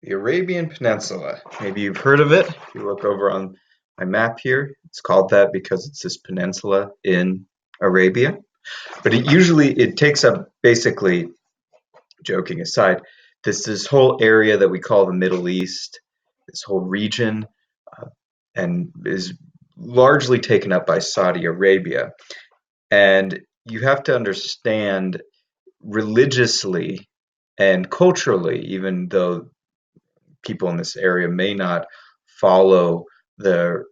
The Arabian Peninsula. Maybe you've heard of it. If you look over on my map here, it's called that because it's this peninsula in Arabia. But it takes up basically, joking aside, this whole area that we call the Middle East, this whole region, uh, and is largely taken up by Saudi Arabia. And you have to understand religiously and culturally, even though people in this area may not follow the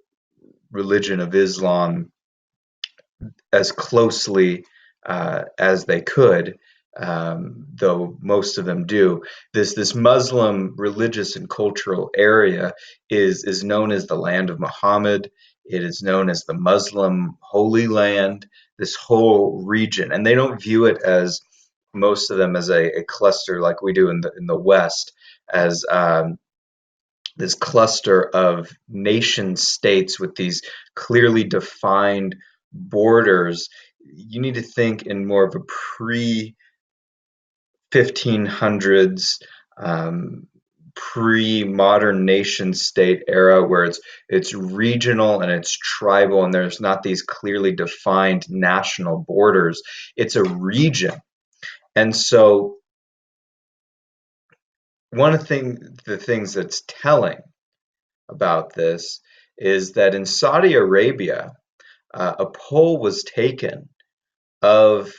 religion of Islam as closely as they could, though most of them do. This Muslim religious and cultural area is known as the land of Muhammad. It is known as the Muslim Holy Land. This whole region, and they don't view it as most of them as a cluster like we do in the West, as this cluster of nation states with these clearly defined borders. You need to think in more of a pre 1500s, pre modern nation state era where it's regional and it's tribal and there's not these clearly defined national borders. It's a region. And so one of the things that's telling about this is that in Saudi Arabia, a poll was taken of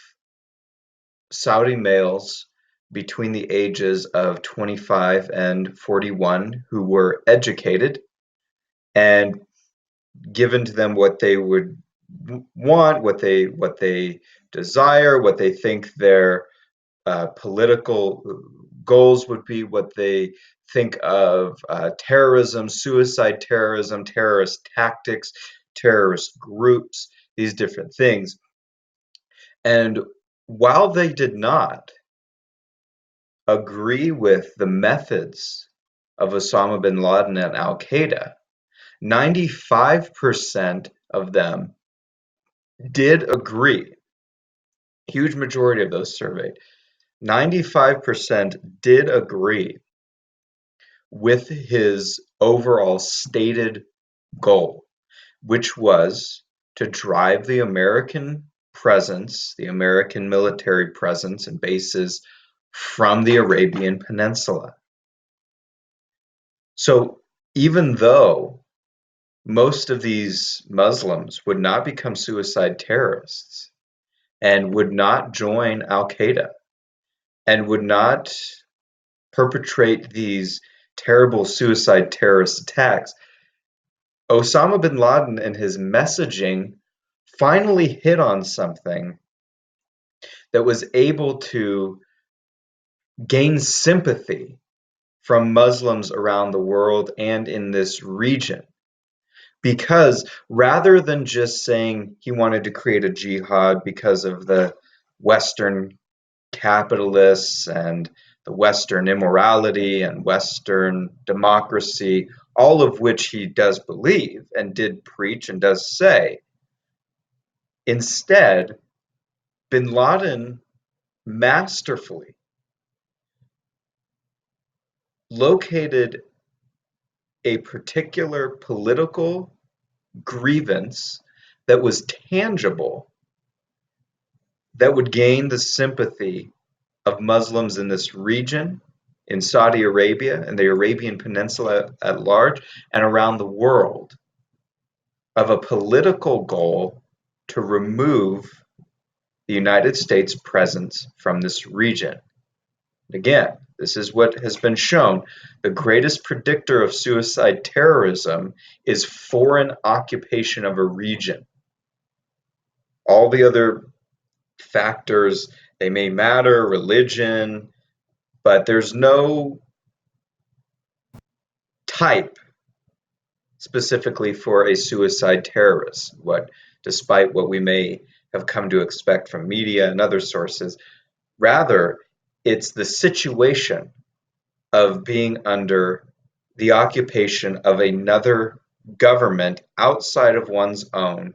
Saudi males between the ages of 25 and 41 who were educated and given to them what they would want, what they desire, what they think their political goals would be, what they think of terrorism, suicide terrorism, terrorist tactics, terrorist groups, these different things. And while they did not agree with the methods of Osama bin Laden and Al Qaeda, 95% of them did agree. Huge majority of those surveyed, 95% did agree with his overall stated goal, which was to drive the American presence, the American military presence and bases from the Arabian Peninsula. So even though most of these Muslims would not become suicide terrorists and would not join Al Qaeda and would not perpetrate these terrible suicide terrorist attacks, Osama bin Laden and his messaging finally hit on something that was able to gain sympathy from Muslims around the world and in this region. Because rather than just saying he wanted to create a jihad because of the Western capitalists and the Western immorality and Western democracy, all of which he does believe and did preach and does say, instead, bin Laden masterfully located a particular political grievance that was tangible, that would gain the sympathy of Muslims in this region, in Saudi Arabia and the Arabian Peninsula at large, and around the world, of a political goal to remove the United States' presence from this region. Again, this is what has been shown. The greatest predictor of suicide terrorism is foreign occupation of a region. All the other factors, they may matter, religion, but there's no type specifically for a suicide terrorist, despite what we may have come to expect from media and other sources. Rather, it's the situation of being under the occupation of another government outside of one's own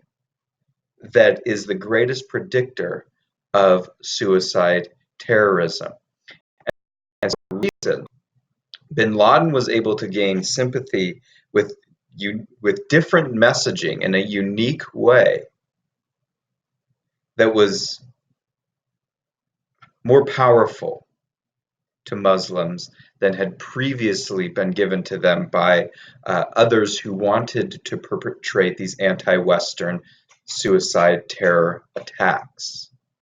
that is the greatest predictor of suicide terrorism. And the reason Bin Laden was able to gain sympathy with with different messaging in a unique way that was more powerful to Muslims than had previously been given to them by others who wanted to perpetrate these anti-Western suicide terror attacks.